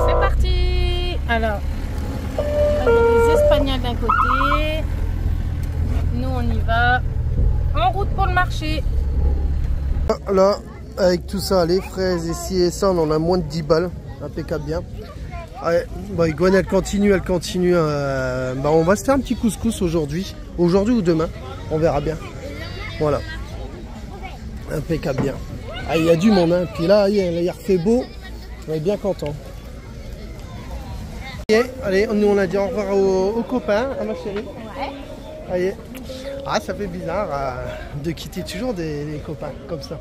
C'est parti. Alors, les Espagnols d'un côté. Nous, on y va. En route pour le marché. Là, avec tout ça, les fraises ici et ça, on en a moins de 10 balles. Impeccable bien. Ouais, bah, Gwen, elle continue. Bah, on va se faire un petit couscous aujourd'hui. Aujourd'hui ou demain. On verra bien. Voilà. Impeccable bien. Ah, il y a du monde, hein. Puis là, il refait beau. On est bien content. Allez, nous on a dit au revoir aux copains, à ma chérie. Ouais. Allez. Ah, ça fait bizarre de quitter toujours des copains comme ça.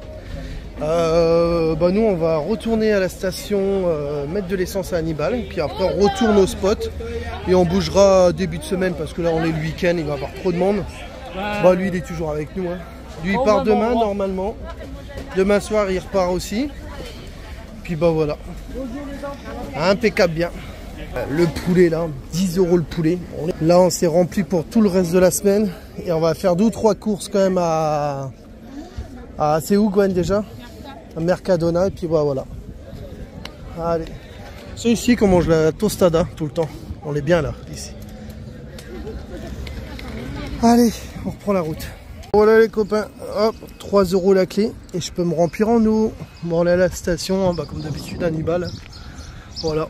Bah nous on va retourner à la station, mettre de l'essence à Hannibal. Puis après on retourne au spot. Et on bougera début de semaine parce que là on est le week-end, il va y avoir trop de monde. Bah lui il est toujours avec nous, hein. Lui il part demain normalement. Demain soir il repart aussi. Puis bah voilà. Impeccable bien. Le poulet là, 10 € le poulet. Là on s'est rempli pour tout le reste de la semaine. Et on va faire 2 ou 3 courses quand même à c'est où Gwen déjà? À Mercadona et puis bah, voilà. Allez. C'est ici qu'on mange la tostada tout le temps. On est bien là, ici. Allez, on reprend la route. Voilà les copains, hop, 3 € la clé et je peux me remplir en eau. Bon, on est à la station, bah, comme d'habitude, Hannibal. Voilà,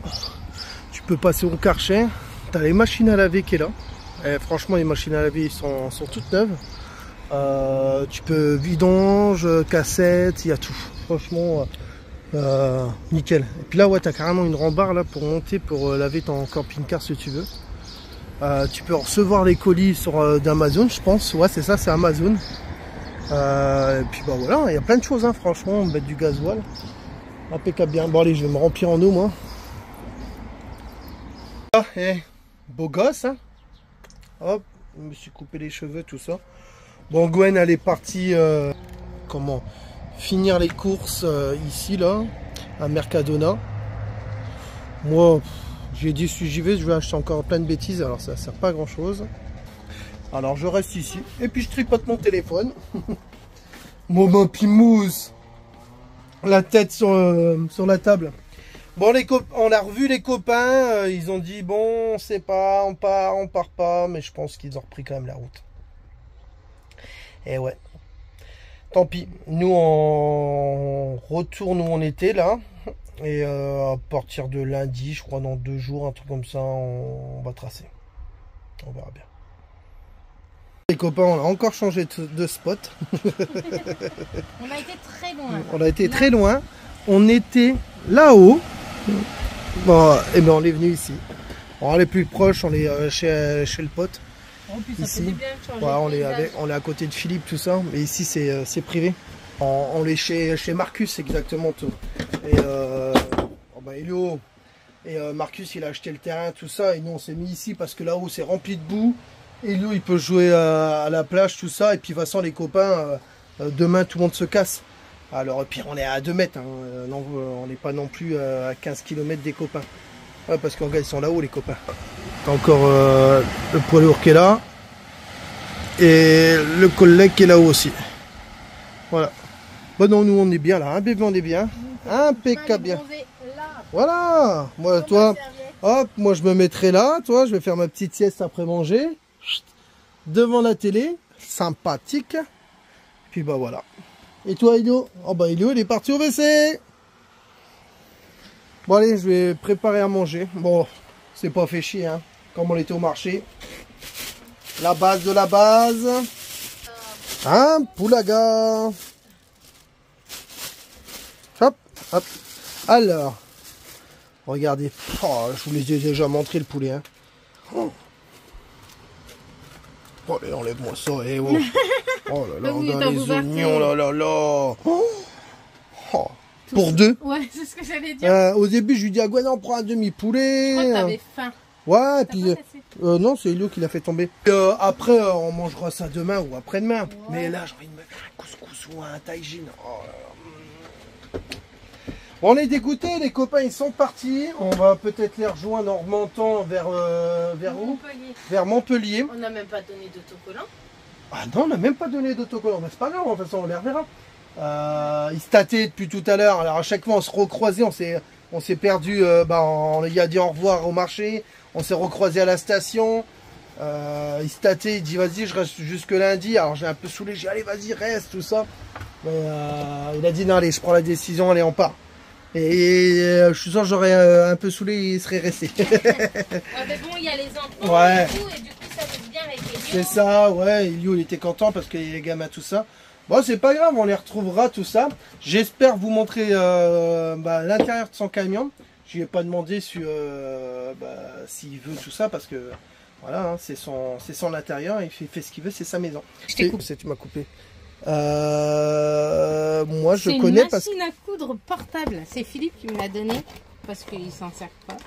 tu peux passer au Karcher. Tu as les machines à laver qui est là. Et franchement, les machines à laver sont toutes neuves. Tu peux vidange, cassette, il y a tout. Franchement, nickel. Et puis là, ouais, tu as carrément une rambarde là, pour monter, pour laver ton camping-car si tu veux. Tu peux recevoir les colis d'Amazon, je pense. Ouais, c'est ça, c'est Amazon. Et puis bah voilà, il y a plein de choses, hein, franchement. Mettre du gasoil. Impeccable bien. Bon, allez, je vais me remplir en eau, moi. Ah, beau gosse, hein. Hop, je me suis coupé les cheveux, tout ça. Bon, Gwen, elle est partie finir les courses ici, là, à Mercadona. Moi, j'ai dit si j'y vais, je vais acheter encore plein de bêtises, alors ça sert pas à grand chose. Alors je reste ici et puis je tripote mon téléphone. Mon pimousse, la tête sur la table. Bon, on a revu les copains, ils ont dit bon, on sait pas, on part pas, mais je pense qu'ils ont repris quand même la route. Et ouais, tant pis. Nous on retourne où on était là. Et à partir de lundi, je crois dans 2 jours, un truc comme ça, on va tracer. On verra bien. Les copains, on a encore changé de spot. On a été très loin. On a été très loin. On était là-haut. Bon, et ben on est venu ici. On est plus proche, on est chez le pote. Oh, puis ça ici. bien de Ouais, on est à côté de Philippe, tout ça. Mais ici, c'est privé. On est chez Marcus, exactement tout. Et bah, Elio et Marcus, il a acheté le terrain, tout ça. Et nous, on s'est mis ici parce que là-haut, c'est rempli de boue. Elio, il peut jouer à la plage, tout ça. Et puis, de toute façon, les copains, demain, tout le monde se casse. Alors, puis, on est à 2 mètres. Hein. Non, on n'est pas non plus à 15 km des copains. Ouais, parce qu'en gars, ils sont là-haut, les copains. T'as encore le poids lourd qui est là. Et le collègue qui est là-haut aussi. Voilà. Bon, non, nous, on est bien là. Hein, bébé, on est bien. Impeccable bien. Voilà. Moi, toi, hop, moi, je me mettrai là. Toi, je vais faire ma petite sieste après manger. Devant la télé. Sympathique. Puis, bah, voilà. Et toi, Elio? Oh, bah, Elio, il est parti au WC. Bon, allez, je vais préparer à manger. Bon, c'est pas fait chier, hein. Comme on était au marché. La base de la base. Un poulaga. Hop, hop. Alors, regardez. Oh, je vous les ai déjà montré le poulet. Hein. Oh. Oh, allez, enlève-moi ça. Eh, oh. Oh là là, regarde les oignons, là là là. Oh. Oh. Pour 2. Ouais, c'est ce que j'allais dire. Au début, je lui dis à Gwen, on prend un demi-poulet. Je crois que t'avais faim. Ouais, et puis non, c'est Elio qui l'a fait tomber. Après, on mangera ça demain ou après-demain. Ouais. Mais là, j'ai envie de me faire un couscous ou un tagine. Oh. On est dégoûtés, les copains, ils sont partis. On va peut-être les rejoindre en remontant vers où? Montpellier. Vers Montpellier. On n'a même pas donné d'autocollant. Ah non, on n'a même pas donné d'autocollant. Mais c'est pas grave, de toute façon, on les reverra. Ils se tâtaient depuis tout à l'heure. Alors à chaque fois on se recroisait, on s'est perdu, on lui a dit au revoir au marché, on s'est recroisé à la station. Il se tâtait, il dit vas-y je reste jusque lundi. Alors j'ai un peu saoulé, j'ai dit allez vas-y reste, tout ça. Mais il a dit non allez je prends la décision, allez on part. Et je suis sûr j'aurais un peu saoulé, il serait resté. Ouais, mais bon il y a les enfants ouais. et tout, et du coup ça va bien avec Elio. C'est ça, ouais, Elio il était content parce qu'il y a les gamins tout ça. Bon c'est pas grave, on les retrouvera tout ça. J'espère vous montrer l'intérieur de son camion. Je lui ai pas demandé s'il veut tout ça parce que voilà, hein, c'est son intérieur, il fait ce qu'il veut, c'est sa maison. Je t'ai coupé. Tu m'as coupé. Moi je connais parce que... C'est une machine à coudre portable. C'est Philippe qui me l'a donné parce qu'il s'en sert pas.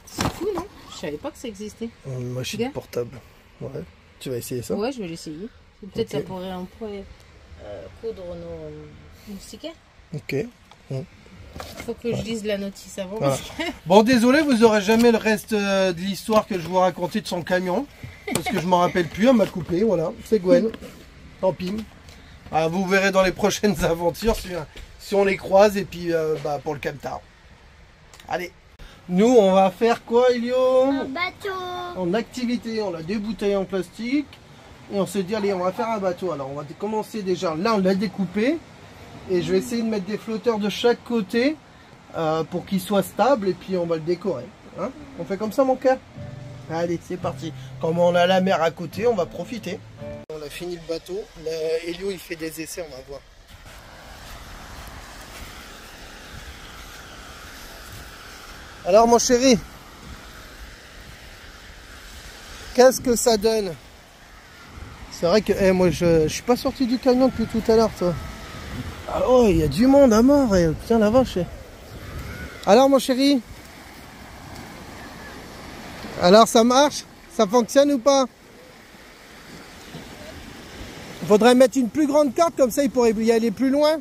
C'est fou non? Je savais pas que ça existait. Une machine portable. Ouais. Tu vas essayer ça? Ouais, je vais l'essayer. Peut-être Ok. ça pourrait coudre nos stickers. Ok. Faut que je lise la notice avant. Voilà. Parce que... Bon désolé, vous aurez jamais le reste de l'histoire que je vous racontais de son camion. Parce que je m'en rappelle plus, elle m'a coupé, voilà. C'est Gwen. Tant pis. Vous verrez dans les prochaines aventures si on les croise et puis pour le camtar. Allez. Nous on va faire quoi Elio? Un bateau. En activité, on a des bouteilles en plastique. Et on se dit allez on va faire un bateau. Alors on va commencer déjà, là on l'a découpé. Et je vais essayer de mettre des flotteurs de chaque côté pour qu'il soit stable et puis on va le décorer. Hein, on fait comme ça mon cœur? Allez c'est parti. Comme on a la mer à côté, on va profiter. On a fini le bateau. Là, Elio il fait des essais, on va voir. Alors mon chéri, qu'est-ce que ça donne? C'est vrai que moi je suis pas sorti du camion depuis tout à l'heure toi. Ah oh, il y a du monde à mort, et putain la vache. Alors mon chéri, alors ça marche? Ça fonctionne ou pas? Faudrait mettre une plus grande corde, comme ça il pourrait y aller plus loin.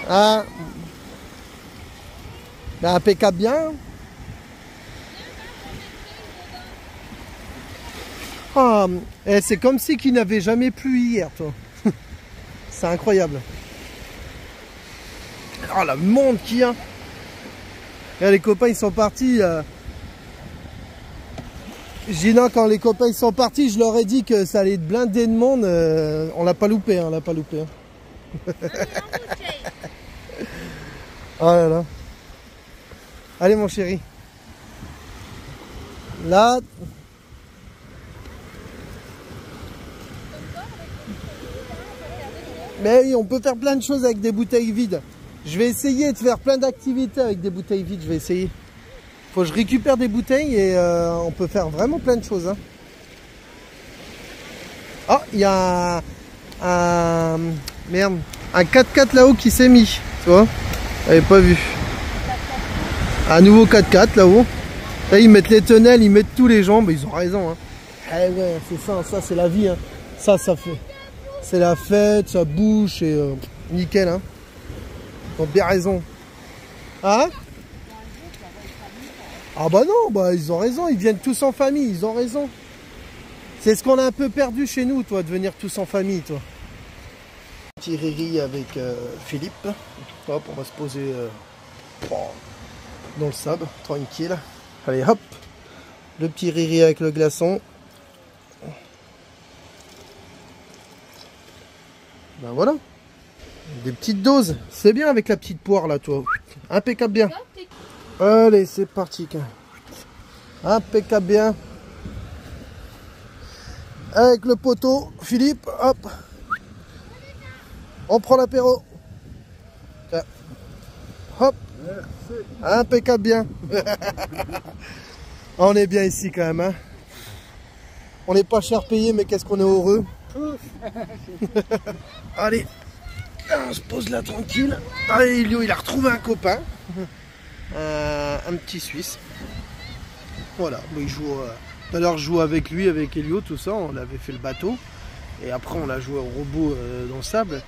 Ah, ben, impeccable bien. Oh, c'est comme si qu'il n'avait jamais plu hier, toi. C'est incroyable. Oh, le monde qu'il y a. Et les copains, ils sont partis. Je dis non, quand les copains ils sont partis, je leur ai dit que ça allait être blindé de monde. On l'a pas loupé, hein, on l'a pas loupé. Hein. Oh là là. Allez, mon chéri. Là... Mais oui, on peut faire plein de choses avec des bouteilles vides. Je vais essayer de faire plein d'activités avec des bouteilles vides, je vais essayer. Faut que je récupère des bouteilles et on peut faire vraiment plein de choses. Hein. Oh, il y a un 4x4 là-haut qui s'est mis, tu vois. J'avais pas vu. Un nouveau 4x4 là-haut. Là, ils mettent les tonnelles, ils mettent tous les gens, mais ils ont raison. Hein. Eh ouais, c'est ça c'est la vie. Hein. Ça fait... C'est la fête, ça bouge et nickel. Hein. Ils ont bien raison. Hein? Ah bah non, ils ont raison, ils viennent tous en famille, ils ont raison. C'est ce qu'on a un peu perdu chez nous, toi, de venir tous en famille, toi. Petit riri avec Philippe. Hop, on va se poser dans le sable, tranquille. Allez, hop. Le petit riri avec le glaçon. Ben voilà. Des petites doses. C'est bien avec la petite poire, là, toi. Impeccable bien. Allez, c'est parti. Impeccable bien. Avec le poteau, Philippe, hop. On prend l'apéro. Hop. Impeccable bien. On est bien ici quand même. Hein. On n'est pas cher payé, mais qu'est-ce qu'on est heureux. Allez. On se pose là tranquille. Allez, Elio, il a retrouvé un copain. Un petit Suisse. Voilà, il joue. Tout à l'heure, je jouais avec lui, avec Elio, tout ça. On avait fait le bateau. Et après, on a joué au robot dans le sable.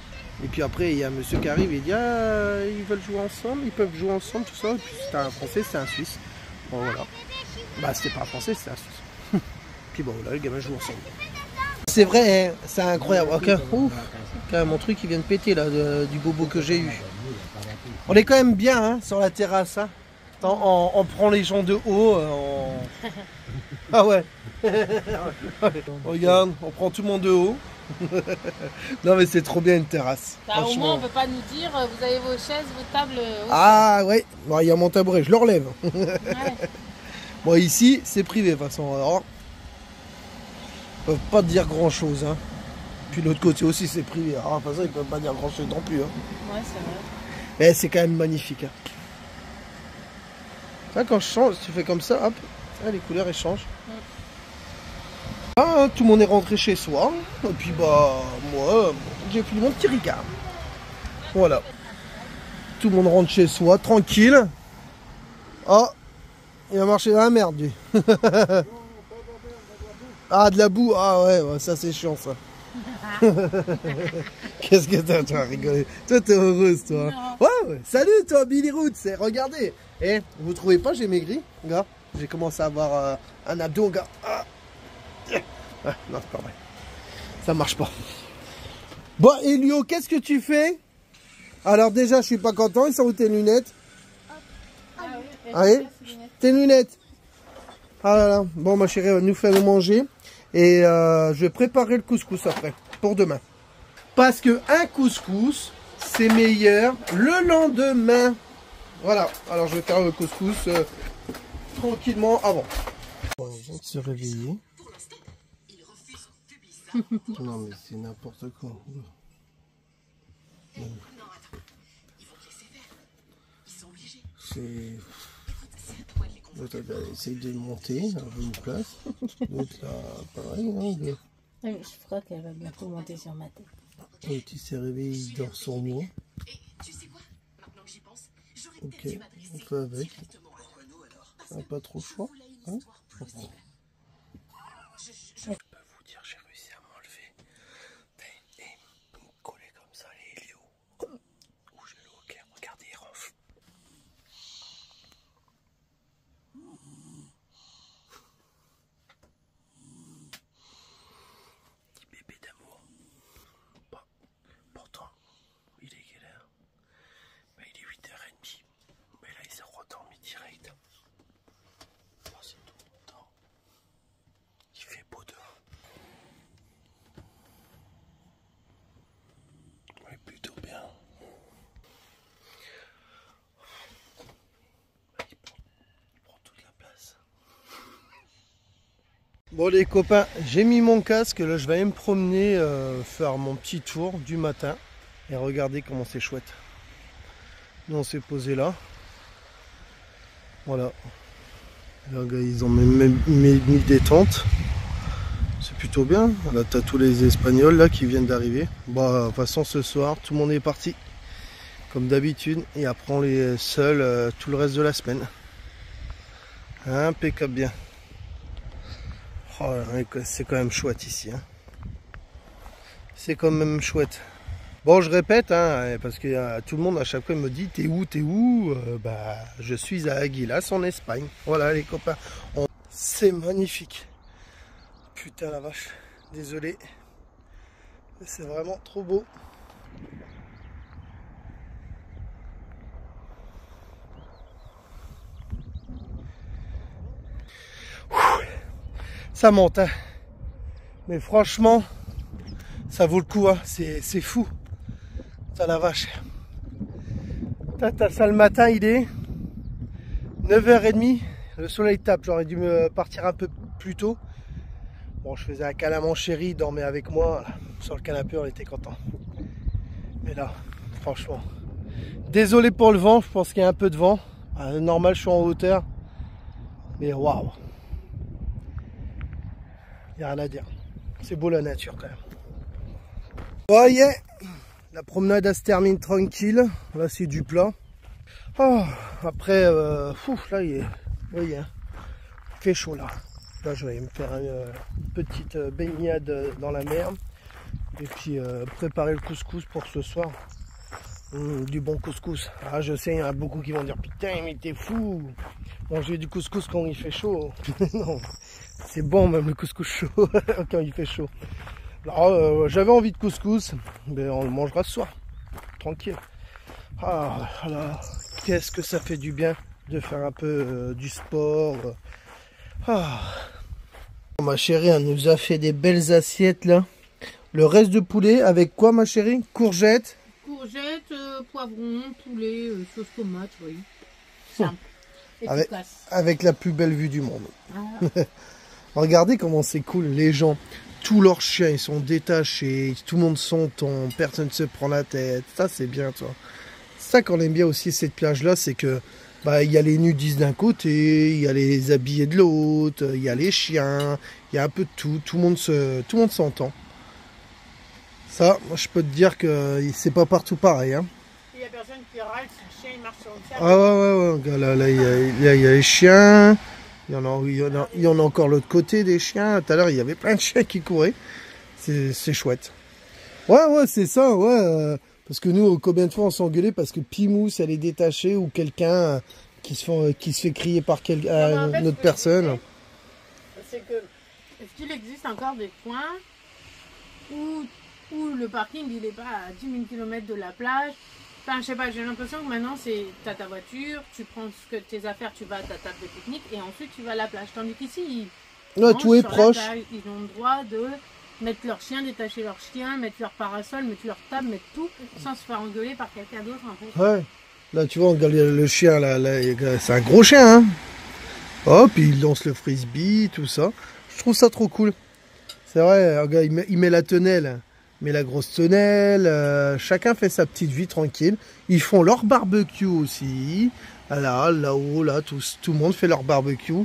Et puis après, il y a un monsieur qui arrive et il dit ah, ils veulent jouer ensemble, ils peuvent jouer ensemble, tout ça. Et puis c'était un Français, c'était un Suisse. Bon, voilà. Bah, c'était pas un Français, c'était un Suisse. Puis bon, voilà, les gamins jouent ensemble. C'est vrai, hein, c'est incroyable. Ok, ouf, quand même, mon truc il vient de péter là, du bobo que j'ai eu. On est quand même bien hein, sur la terrasse. Hein. Attends, on prend les gens de haut. Ah ouais. Regarde, on prend tout le monde de haut. Non mais c'est trop bien une terrasse. Bah, au moins on peut pas nous dire vous avez vos chaises, vos tables. Ah ouais, bon, il y a mon tabouret, je le relève. Ouais. Bon ici c'est privé de toute façon. Alors, ils peuvent pas dire grand chose. Hein. Puis l'autre côté aussi c'est privé. Alors de toute façon ils peuvent pas dire grand chose non plus. Hein. Ouais c'est vrai. Mais c'est quand même magnifique. Hein. Ça, quand je change, tu fais comme ça, hop, ça, les couleurs elles changent. Ah, tout le monde est rentré chez soi. Et puis bah moi j'ai fini mon petit ricard. Voilà. Tout le monde rentre chez soi, tranquille. Oh, il a marché dans la merde lui. Ah de la boue, ah ouais, ça c'est chiant ça. Qu'est-ce que t'as rigolé? Toi t'es heureuse toi. Ouais, salut toi Billy Roots, regardez. Eh, vous trouvez pas j'ai maigri, gars? J'ai commencé à avoir un abdos, gars. Ah. Ah, non, c'est pas vrai. Ça marche pas. Bon, Elio, qu'est-ce que tu fais? Alors déjà, je suis pas content. Ils sont où tes lunettes? Ah oui, tes lunettes. Ah là là. Bon, ma chérie, nous fait manger. Et je vais préparer le couscous après, pour demain. Parce que un couscous, c'est meilleur le lendemain. Voilà. Alors, je vais faire le couscous tranquillement avant. Bon, on vient de se réveiller. Non mais c'est n'importe quoi. C'est... L'autre essaye de monter, elle veut une place. L'autre là, pareil. Hein, je crois qu'elle va bientôt monter sur ma tête. Le petit s'est réveillé, il dort sur moi. Ok, on fait avec. On n'a pas trop chaud. Hein? Je peux vous dire, j'ai réussi à m'enlever et me coller comme ça les Helio. Où j'ai le hockey, regardez, il ronfle. Petit bébé d'amour. Bon, pourtant, il est quelle heure? Ben, il est 8h30. Mais là, il s'est rendormi direct. Oh, c'est tout le temps. Il fait beau dehors. Oui, plutôt bien. Il prend toute la place. Bon les copains, j'ai mis mon casque. Là, je vais aller me promener, faire mon petit tour du matin. Et regardez comment c'est chouette. Nous, on s'est posé là. Voilà. Là, ils ont même mis des tentes. C'est plutôt bien. Là, t'as tous les Espagnols là qui viennent d'arriver. Bah, de toute façon, ce soir, tout le monde est parti. Comme d'habitude. Et après, on les seuls tout le reste de la semaine. Impeccable bien. Oh, c'est quand même chouette ici. Hein. C'est quand même chouette. Bon, je répète, hein, parce que tout le monde à chaque fois me dit t'es où, t'es où? Bah, je suis à Aguilas en Espagne. Voilà les copains. C'est magnifique. Putain la vache. Désolé. C'est vraiment trop beau. Ça monte, hein. Mais franchement, ça vaut le coup, hein. C'est fou. Putain la vache. T'as ça le matin, il est 9h30. Le soleil tape. J'aurais dû me partir un peu plus tôt. Bon, je faisais un câlin à mon chéri, il dormait avec moi. Sur le canapé, on était content. Mais là, franchement. Désolé pour le vent, je pense qu'il y a un peu de vent. Normal, je suis en hauteur. Mais waouh. Il n'y a rien à dire. C'est beau la nature quand même. Oh yeah. La promenade elle se termine tranquille. Là c'est du plat. Oh, après, là il fait chaud là. Là je vais me faire une petite baignade dans la mer. Et puis préparer le couscous pour ce soir. Du bon couscous. Ah je sais, il y en a beaucoup qui vont dire putain mais t'es fou. Manger du couscous quand il fait chaud. Non, c'est bon même le couscous chaud quand il fait chaud. Alors, j'avais envie de couscous, mais on le mangera ce soir. Tranquille. Ah là, qu'est-ce que ça fait du bien de faire un peu du sport. Ah. Ma chérie, elle nous a fait des belles assiettes là. Le reste de poulet avec quoi, ma chérie? Courgettes. Courgettes, poivrons, poulet, sauce tomate, oui. Simple. Avec la plus belle vue du monde. Ah. Regardez comment c'est cool, les gens. Tous leurs chiens, ils sont détachés. Tout le monde s'entend. Personne ne se prend la tête. Ça, c'est bien, toi. C'est ça qu'on aime bien aussi, cette plage-là, c'est que il y a les nudistes d'un côté, il y a les habillés de l'autre, il y a les chiens, il y a un peu de tout. Tout le monde s'entend. Ça, moi, je peux te dire que c'est pas partout pareil. Hein. Il y a personne qui râle si le chien il marche sur le sable. Ah ouais. Là, il y a les chiens. Il y en a encore l'autre côté des chiens. Tout à l'heure, il y avait plein de chiens qui couraient. C'est chouette. Ouais, c'est ça, ouais. Parce que nous, combien de fois on s'engueulait parce que Pimousse, elle est détachée ou quelqu'un qui se fait crier par une autre personne. C'est que, est-ce qu'il existe encore des coins où le parking il n'est pas à 10 000 km de la plage? Enfin, je sais pas, j'ai l'impression que maintenant, t'as ta voiture, tu prends tes affaires, tu vas à ta table de pique-nique et ensuite tu vas à la plage. Tandis qu'ici, tout est proche. Ils ont le droit de mettre leur chien, détacher leur chien, mettre leur parasol, mettre leur table, mettre tout, sans se faire engueuler par quelqu'un d'autre. Ouais. Là, tu vois, on regarde le chien, là c'est un gros chien, hein. Hop, il lance le frisbee, tout ça. Je trouve ça trop cool. C'est vrai, regarde, il met la tonnelle. Mais la grosse tonnelle, chacun fait sa petite vie tranquille. Ils font leur barbecue aussi. Là-haut, là, tout le monde fait leur barbecue.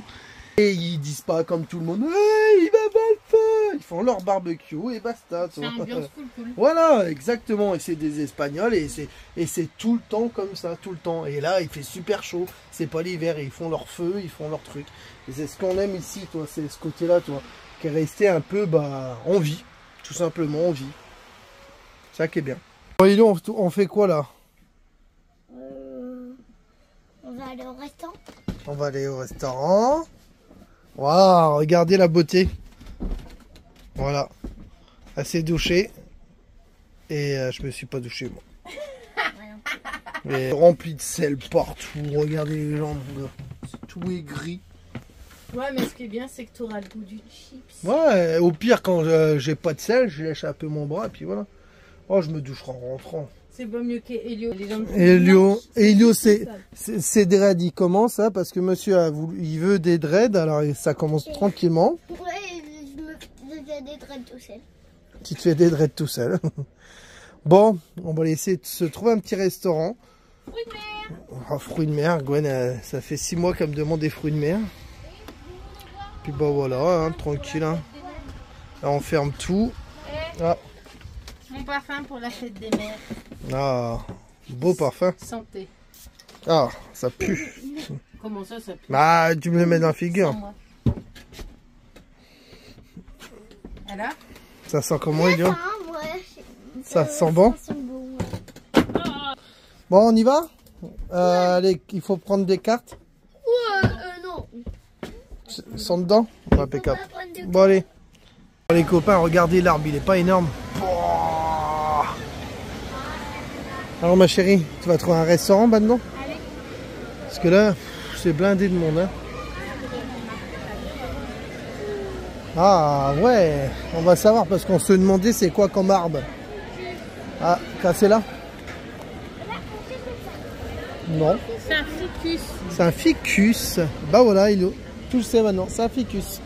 Et ils disent pas comme tout le monde, hey, il va pas le feu. Ils font leur barbecue et basta. C'est ambiance cool. Voilà, exactement. Et c'est des Espagnols et c'est tout le temps comme ça, tout le temps. Et là, il fait super chaud. C'est pas l'hiver. Ils font leur feu, ils font leur truc. Et c'est ce qu'on aime ici, toi. C'est ce côté-là, toi, qui est resté un peu, en vie. Tout simplement, en vie. Ça qui est bien. Bon, on fait quoi là? On va aller au restaurant. On va aller au restaurant. Waouh, regardez la beauté. Voilà. Elle s'est douchée. Et je me suis pas douché moi. Mais rempli de sel partout. Regardez les jambes. Tout est gris. Ouais, mais ce qui est bien, c'est que tu auras le goût du chips. Ouais, au pire, quand j'ai pas de sel, je lèche un peu mon bras et puis voilà. Oh, je me doucherai en rentrant. C'est pas mieux qu'Elio. Elio, c'est dread. Il commence, hein, parce que monsieur il veut des dreads, alors ça commence tranquillement. Ouais, je fais des dreads tout seul. Tu te fais des dreads tout seul. Bon, on va laisser se trouver un petit restaurant. Fruits de mer. Oh, fruits de mer, Gwen, ça fait 6 mois qu'elle me demande des fruits de mer. Puis bah voilà, hein, tranquille. Hein. Là, on ferme tout. Ah. Mon parfum pour la fête des mères. Ah, beau parfum. Santé. Ah, ça pue. Comment ça pue? Bah, tu me le mets dans la figure. Alors? Ça sent comment, Elio? Ouais, ça sent bon? Ça sent bon, ouais. Bon, on y va? Allez, il faut prendre des cartes. Ouais, non. Ils sont dedans? Impeccable. Bon, allez. Les copains, regardez l'arbre, il est pas énorme. Oh. Alors ma chérie, tu vas trouver un restaurant maintenant? Allez. Parce que là, c'est blindé de monde. Hein. Ah ouais, on va savoir parce qu'on se demandait c'est quoi comme arbre. Ah, cassé là? Non. C'est un ficus. C'est un ficus. Bah voilà, tout le sait maintenant, c'est un ficus.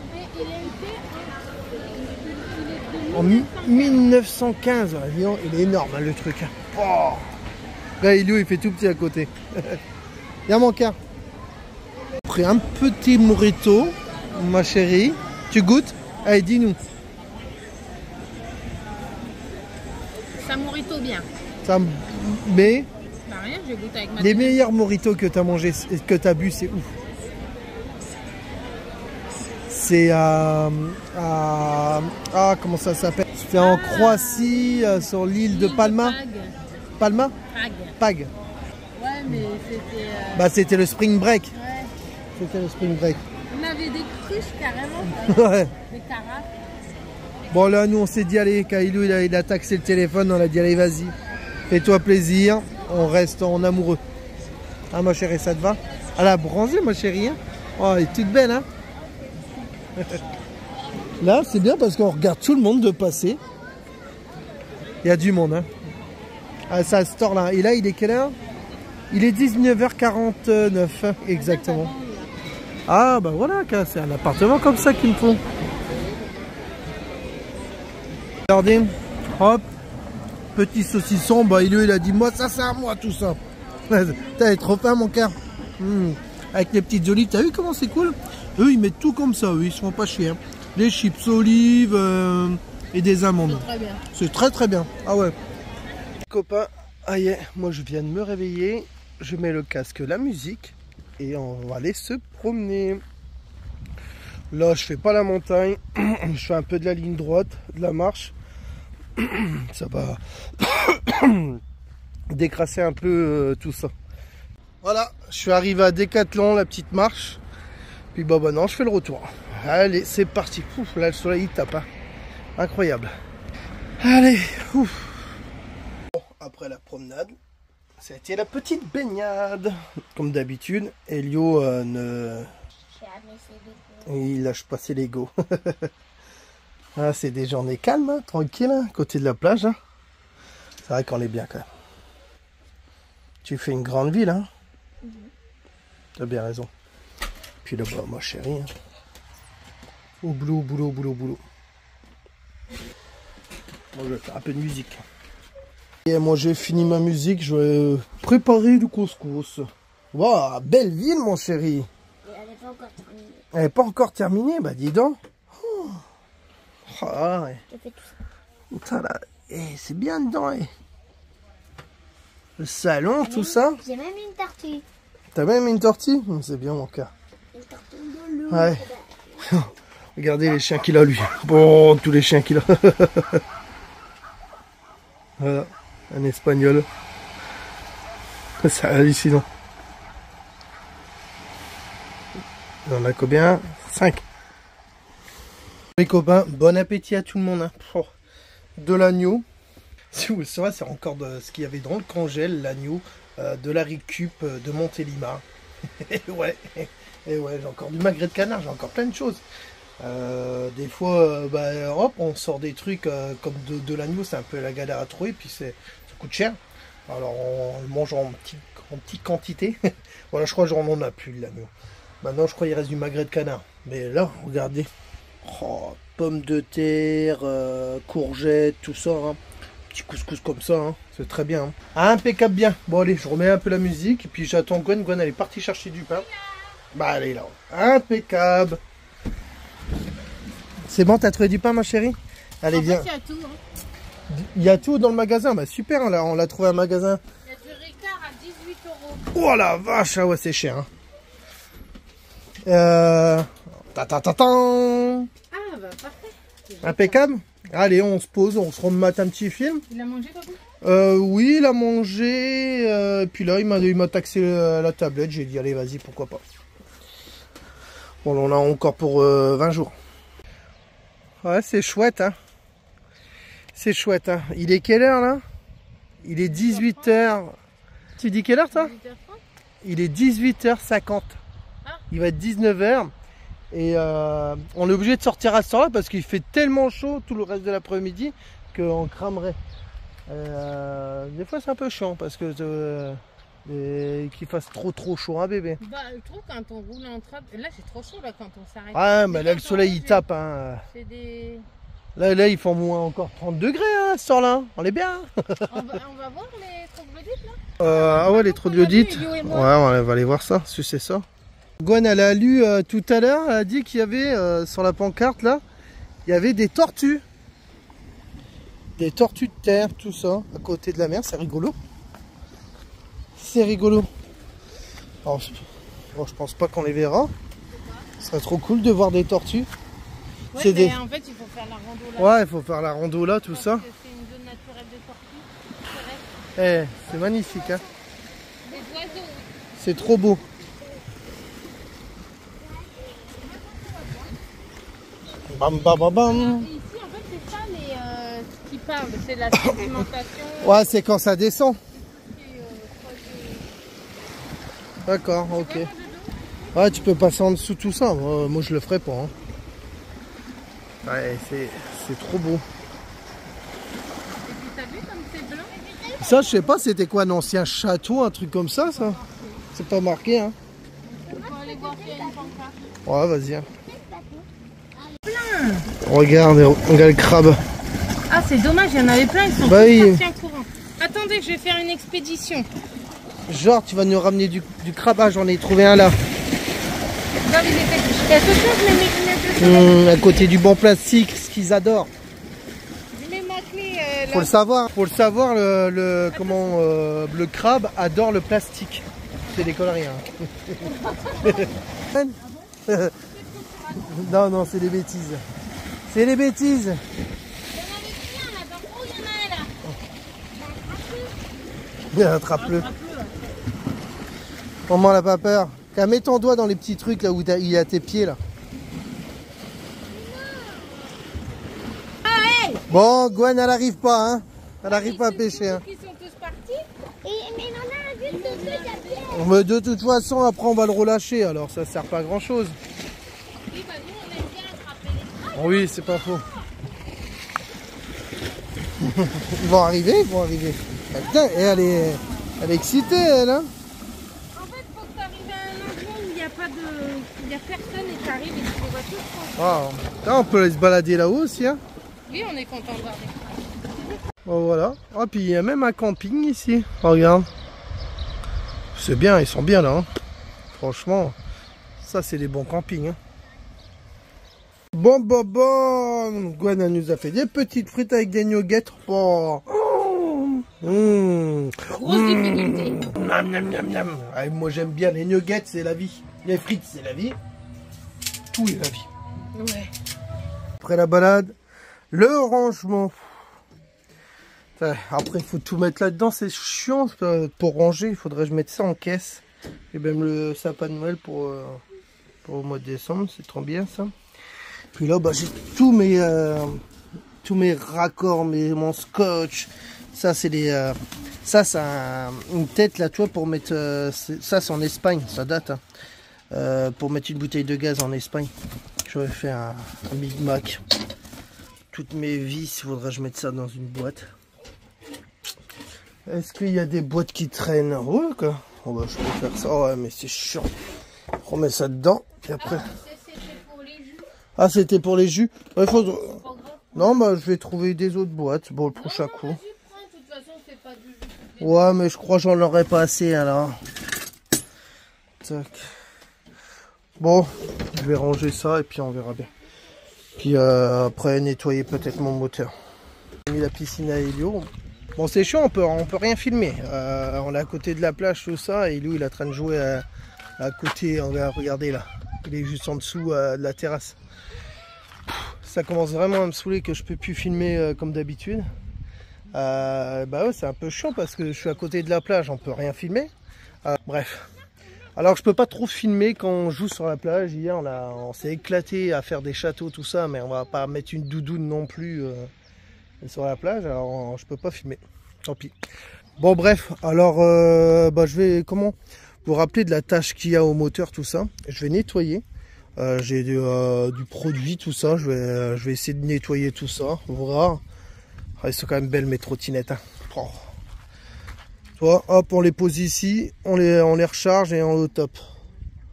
En 1915, il est énorme hein, le truc. Oh. Là, Elio, il fait tout petit à côté. Viens mon cas. J'ai pris un petit mojito, ma chérie. Tu goûtes? Allez, dis-nous. Ça mojito bien. Ça, mais Bah rien, je goûte avec ma les meilleurs mojitos que tu as mangé, que tu as bu, c'est où? C'est comment ça s'appelle? C'est en Croatie, sur l'île de Palma. Palma? Pag. Ouais, mais c'était... Bah, c'était le spring break. Ouais. C'était le spring break. On avait des cruches carrément. Ouais. Des carafes. Bon là nous on s'est dit allez, Kailou il a taxé le téléphone, on a dit allez vas-y, fais-toi plaisir, on reste en amoureux. Ah ma chérie, ça te va? Elle a bronzé ma chérie, hein? Oh elle est toute belle hein. Là c'est bien parce qu'on regarde tout le monde de passer. Il y a du monde hein. Ah ça store là, et là il est quelle heure? Il est 19h49 exactement. Ah bah voilà, c'est un appartement comme ça qu'il me faut. Regardez, hop, petit saucisson, bah il a dit moi ça c'est à moi tout ça. T'as trop faim mon cœur. Avec les petites olives, t'as vu comment c'est cool? Eux ils mettent tout comme ça, eux ils se font pas chier. Hein. Les chips olives et des amandes. C'est très très bien. Ah ouais. Copains, aïe, moi je viens de me réveiller, je mets le casque, la musique et on va aller se promener. Là je fais pas la montagne, je fais un peu de la ligne droite, de la marche. Ça va décrasser un peu tout ça. Voilà, je suis arrivé à Décathlon, la petite marche. Puis bah non, je fais le retour. Allez, c'est parti. Ouf, là le soleil il tape. Hein. Incroyable. Allez, ouf. Bon, après la promenade, ça a été la petite baignade. Comme d'habitude, Elio il lâche pas ses Lego. Ah, c'est des journées calmes, hein, tranquilles, hein, côté de la plage. Hein. C'est vrai qu'on est bien quand même. Tu fais une grande ville, hein. T'as bien raison. Puis là, bah, ma chérie. Hein. Au boulot, boulot, boulot, boulot. Moi, je vais faire un peu de musique. Et moi, j'ai fini ma musique. Je vais préparer du couscous. Waouh, belle ville, mon chéri. Elle n'est pas encore terminée. Elle n'est pas encore terminée, bah dis donc. Oh. Ah, ouais. Je fais tout ça. Là, c'est bien dedans. Le salon, tout ça. J'ai même une tortue. T'as même une tortue? C'est bien mon cœur. Une tortue de loup. Ouais. Regardez les chiens qu'il a lui. Bon, tous les chiens qu'il a. Voilà, un espagnol. C'est hallucinant. Il en a combien? 5. Les copains, bon appétit à tout le monde. Hein. Oh, de l'agneau. Si vous le saurez, c'est encore de ce qu'il y avait dans le congèle, l'agneau, de la récup de Montélimar. Et ouais, j'ai encore du magret de canard, j'ai encore plein de choses. Des fois, hop, on sort des trucs comme de l'agneau, c'est un peu la galère à trouver, puis ça coûte cher. Alors on le mange en petite quantité. Voilà, je crois que j'en en a plus de l'agneau. Maintenant, je crois qu'il reste du magret de canard. Mais là, regardez. Oh, pommes de terre, courgettes, tout ça. Hein. Petit couscous comme ça, hein. C'est très bien. Hein. Impeccable bien. Bon, allez, je remets un peu la musique. Et puis j'attends Gwen. Gwen, elle est partie chercher du pain. Bah, elle est là. Impeccable. C'est bon, t'as trouvé du pain, ma chérie? Allez, viens. Il y a tout. Hein. Il y a tout dans le magasin. Bah, super, là, on l'a trouvé un magasin. Il y a du Ricard à 18 €. Oh la vache, ah ouais, c'est cher. Hein. Ah, bah, parfait. Impeccable. Allez, on se pose, on se remate un petit film. Il a mangé, papa? Oui, il a mangé. Puis là, il m'a taxé la tablette. J'ai dit, allez, vas-y, pourquoi pas. Bon, on a encore pour 20 jours. Ouais, c'est chouette, hein. C'est chouette, hein. Il est quelle heure, là? Il est 18h. Tu dis quelle heure, toi? 18h30. Il est 18h50. Ah. Il va être 19h. Et on est obligé de sortir à ce temps-là parce qu'il fait tellement chaud tout le reste de l'après-midi qu'on cramerait. Des fois c'est un peu chiant parce que qu'il fasse trop chaud, hein, bébé. Bah, je trouve quand on roule en trappe, là c'est trop chaud là quand on s'arrête. Ah mais là le soleil il tape. Hein. C'est des... Là il fait au moins encore 30 degrés hein, ce temps-là. On est bien. on va voir les troglodytes là. Ah ouais, les troglodytes. Ouais, on va aller voir ça, si c'est ça. Gwen, elle a lu tout à l'heure, elle a dit qu'il y avait sur la pancarte là, il y avait des tortues. Des tortues de terre, tout ça, à côté de la mer, c'est rigolo. C'est rigolo. Alors, bon, je pense pas qu'on les verra. Ce serait trop cool de voir des tortues. Ouais, mais en fait, il faut faire la rando là. Ouais, il faut faire la rando là, tout ça. C'est une zone naturelle de tortues. C'est magnifique, hein. Des oiseaux. C'est trop beau. Ici, Bam bam bam bam. en fait, parle, c'est la sédimentation. Ouais, c'est quand ça descend. D'accord, ok. Ouais, tu peux passer en dessous tout ça. Moi, je le ferai pas. Hein. Ouais, c'est trop beau. Et puis, t'as vu comme c'est blanc? Ça, je sais pas, c'était quoi, un ancien château, un truc comme ça. C'est pas marqué, hein. On va aller voir s'il y a une pancarte. Ouais, vas-y. Hein. Regarde le crabe. Ah, c'est dommage, il y en avait plein, ils sont Bah tous oui. partis en courant. Attendez, je vais faire une expédition. Genre, tu vas nous ramener du crabe. Ah, j'en ai trouvé un là. Non, mais et attention, je mets mes lunettes de soleil. À côté du bon plastique, ce qu'ils adorent. Je mets ma clé là. Faut le savoir, le crabe adore le plastique. C'est des conneries. Hein. Non, c'est des bêtises. C'est des bêtises. Il y en avait plein là, dans le gros, il y en a un là. Bien, attrape-le. Maman, elle a pas peur. Mets ton doigt dans les petits trucs là où il y a tes pieds là. Bon, Gwen, elle arrive pas, hein. Elle arrive pas à pêcher. Hein. Ils sont tous partis. Mais il y en a un juste dessus, il y a bien. Mais de toute façon, après on va le relâcher, alors ça sert pas à grand chose. Oui, bah nous, on aime bien attraper les crabes. Oui, c'est pas faux. Ils vont arriver. Ah, putain, et elle est excitée, elle, hein. En fait, faut que tu arrives à un endroit où il n'y a pas de... Il y a personne et tu arrives et tu les vois tous tranquilles. Ah, putain, on peut aller se balader là-haut aussi, hein. Oui, on est content de voir des crabes. Oh, voilà. Ah, puis il y a même un camping ici. Oh, regarde. C'est bien, ils sont bien là, hein. Franchement, ça c'est des bons campings, hein. Bon, Gwen, elle nous a fait des petites frites avec des nuggets. Oh. Grosse difficulté. Miam, miam, miam, miam. Ah, moi j'aime bien les nuggets, c'est la vie. Les frites, c'est la vie. Tout est la vie. Ouais. Après la balade, le rangement. Après, il faut tout mettre là-dedans, c'est chiant. Pour ranger, il faudrait que je mette ça en caisse. Et même le sapin de Noël pour le mois de décembre, c'est trop bien ça. Puis là, bah, j'ai tous mes raccords, mon scotch. Ça, c'est ça, c'est une tête là, toi, pour mettre. Ça, c'est en Espagne, ça date. Hein. Pour mettre une bouteille de gaz en Espagne. J'aurais fait un Big Mac. Toutes mes vis, il faudrait que je mette ça dans une boîte. Est-ce qu'il y a des boîtes qui traînent? Ouais, quoi. Oh, bah, je peux faire ça. Oh, ouais, mais c'est chiant. On met ça dedans. Et après. Ah, c'était pour les jus. Ouais, non, bah, je vais trouver des autres boîtes. Bon, le prochain coup. Ouais, mais je crois que j'en aurais pas assez alors. Tac. Bon, je vais ranger ça et puis on verra bien. Puis après, nettoyer peut-être mon moteur. J'ai mis la piscine à Elio. Bon, c'est chiant, on peut rien filmer. On est à côté de la plage, tout ça. Et Elio, il est en train de jouer à côté. On va regarder là. Il est juste en dessous de la terrasse. Ça commence vraiment à me saouler que je peux plus filmer comme d'habitude. Bah ouais, c'est un peu chiant parce que je suis à côté de la plage, on peut rien filmer. Bref. Alors je peux pas trop filmer quand on joue sur la plage. Hier on s'est éclaté à faire des châteaux, tout ça, mais on va pas mettre une doudoune non plus sur la plage. Alors je peux pas filmer. Tant pis. Bon bref, alors bah, je vais vous rappeler de la tâche qu'il y a au moteur, tout ça. Je vais nettoyer. J'ai du produit, tout ça. Je vais essayer de nettoyer tout ça. Voir. Ah, ils sont quand même belles mes trottinettes. Hein. Oh. Tu vois, hop, on les pose ici, on les recharge et on est au top.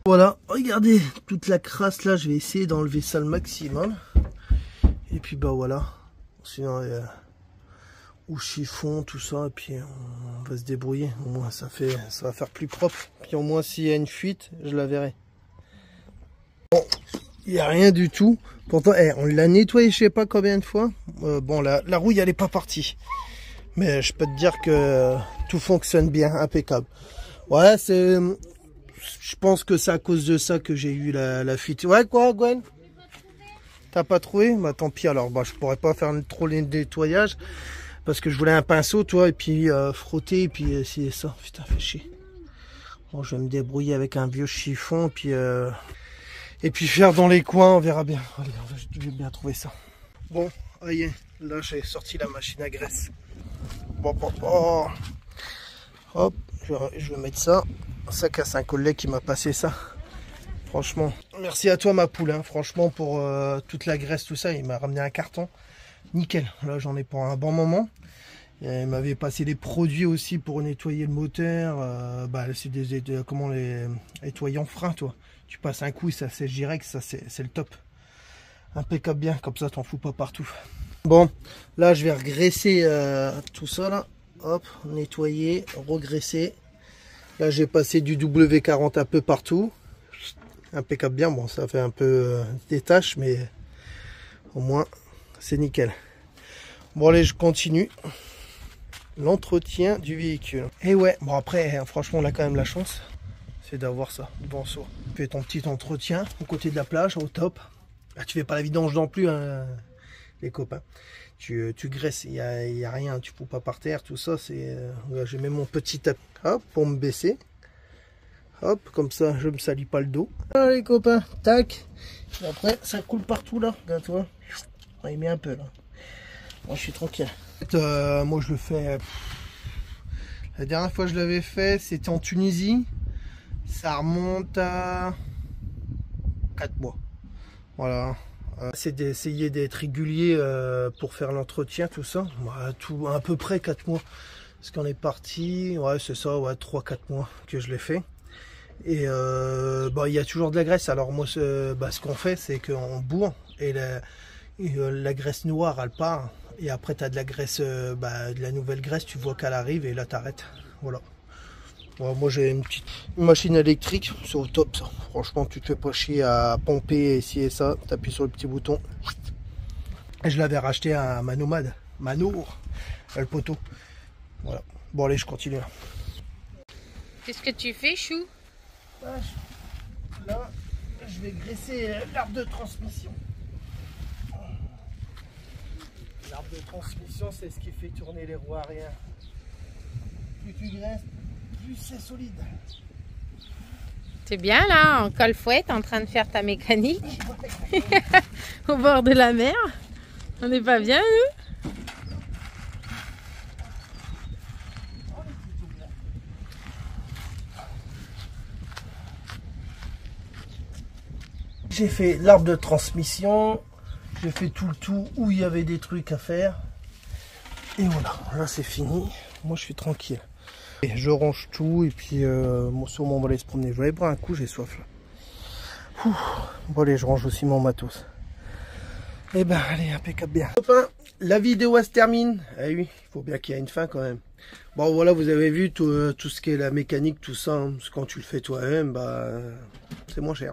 Voilà, regardez toute la crasse là. Je vais essayer d'enlever ça le maximum. Et puis bah voilà. Sinon, au chiffon, tout ça. Et puis on va se débrouiller. Au moins ça va faire plus propre. Puis au moins s'il y a une fuite, je la verrai. Bon, il n'y a rien du tout. Pourtant, on l'a nettoyé je sais pas combien de fois. Bon, la rouille, elle n'est pas partie. Mais je peux te dire que tout fonctionne bien, impeccable. Ouais, je pense que c'est à cause de ça que j'ai eu la fuite. Ouais, quoi, Gwen? T'as pas trouvé? Bah tant pis, alors bah, je pourrais pas faire trop les nettoyages. Parce que je voulais un pinceau, toi, et puis frotter, et puis essayer ça. Putain, fait chier. Bon, je vais me débrouiller avec un vieux chiffon, et puis faire dans les coins, on verra bien. Allez, je vais bien trouver ça. Bon, Voyez, là j'ai sorti la machine à graisse. Bon, bon, bon. Hop, je vais mettre ça. Ça casse un collègue qui m'a passé ça. Franchement, merci à toi ma poule, hein. Franchement pour toute la graisse, tout ça, il m'a ramené un carton. Nickel, là j'en ai pour un bon moment. Et il m'avait passé des produits aussi pour nettoyer le moteur. C'est comment les nettoyants freins, toi. Tu passes un coup et ça sèche direct, ça c'est le top. Impeccable bien, comme ça t'en fous pas partout. Bon, là je vais regraisser tout ça là. Hop, nettoyer, regraisser. Là j'ai passé du W40 un peu partout. Impeccable bien, bon ça fait un peu des taches, mais au moins c'est nickel. Bon allez, je continue l'entretien du véhicule. Et ouais, bon après franchement on a quand même la chance, c'est d'avoir ça devant soi. Tu fais ton petit entretien au côté de la plage, au top. Là, tu fais pas la vidange non plus, hein, les copains. Tu graisses, il y a rien, tu fous pas par terre, tout ça. C'est j'ai mis mon petit tapis, hop, pour me baisser. Hop, comme ça, je me salis pas le dos. Voilà les copains, tac. Et après, ça coule partout là, regarde-toi. Il met un peu là. Moi, je suis tranquille. Moi, je le fais. La dernière fois que je l'avais fait, c'était en Tunisie. Ça remonte à 4 mois. Voilà. C'est d'essayer d'être régulier pour faire l'entretien, tout ça. Tout, à peu près 4 mois. Parce qu'on est parti, ouais, c'est ça, ouais, 3-4 mois que je l'ai fait. Et il y a toujours de la graisse. Alors moi, ce qu'on fait, c'est qu'on bourre et la graisse noire, elle part. Et après, tu as de la graisse, de la nouvelle graisse, tu vois qu'elle arrive et là, tu arrêtes. Voilà. Bon, moi, j'ai une petite machine électrique, c'est au top ça. Franchement, tu te fais pas chier à pomper et ci et ça. Tu appuies sur le petit bouton. Et je l'avais racheté à Manomad. Mano, le poteau. Voilà. Bon, allez, je continue. Qu'est-ce que tu fais, Chou? Là, je vais graisser l'arbre de transmission. L'arbre de transmission, c'est ce qui fait tourner les roues arrière. Plus tu graisses, plus c'est solide. T'es bien là, en col-fouette, en train de faire ta mécanique au bord de la mer. On n'est pas bien, nous? J'ai fait l'arbre de transmission, j'ai fait tout le tour où il y avait des trucs à faire. Et voilà, là c'est fini. Moi je suis tranquille. Et je range tout et puis moi sûrement on va aller se promener. Je vais aller boire un coup, j'ai soif là. Ouh. Bon allez, je range aussi mon matos. Et ben allez, impeccable bien. Enfin, la vidéo elle se termine. Eh oui, il faut bien qu'il y ait une fin quand même. Bon voilà, vous avez vu tout ce qui est la mécanique, tout ça. Hein, parce que quand tu le fais toi-même, c'est moins cher.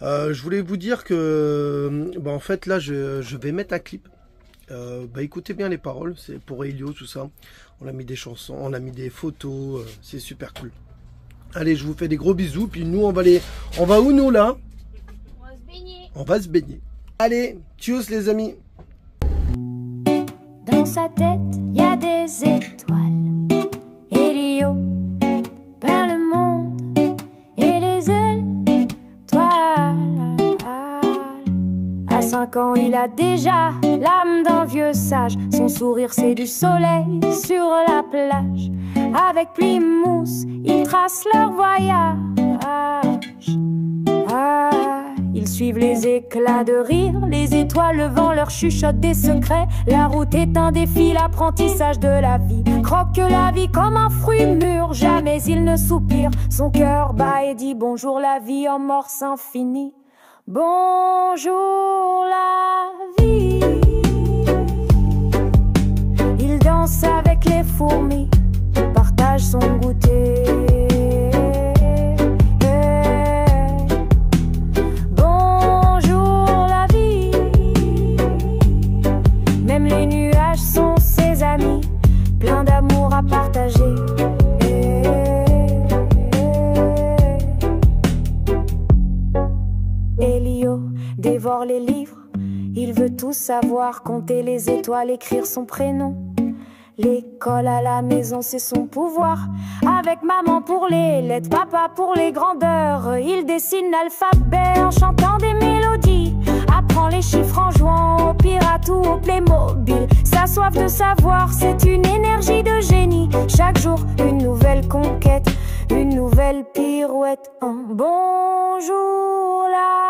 Je voulais vous dire que en fait là je vais mettre un clip. Écoutez bien les paroles, c'est pour Elio, tout ça. On a mis des chansons, on a mis des photos, c'est super cool. Allez, je vous fais des gros bisous, puis nous on va où nous là? On va se baigner. On va se baigner. Allez, tchuss les amis. Dans sa tête, il y a des étoiles. Elio peint le monde et les étoiles. À 5 ans, il a déjà l'âme d'un vieux sage. Son sourire, c'est du soleil sur la plage. Avec pluie mousse, ils tracent leur voyage. Ils suivent les éclats de rire, les étoiles, le vent leur chuchote des secrets. La route est un défi, l'apprentissage de la vie. Croque la vie comme un fruit mûr, jamais il ne soupire. Son cœur bat et dit bonjour la vie en morse infinie. Bonjour la vie. Il danse avec les fourmis, partage son goûter. Bonjour la vie. Même les nuages sont ses amis, plein d'amour à partager. Elio dévore les livres, il veut tout savoir, compter les étoiles, écrire son prénom. L'école à la maison, c'est son pouvoir. Avec maman pour les lettres, papa pour les grandeurs. Il dessine l'alphabet en chantant des mélodies. À apprend les chiffres en jouant au pirate ou au Playmobil. Sa soif de savoir, c'est une énergie de génie. Chaque jour, une nouvelle conquête, une nouvelle pirouette. Un bonjour là.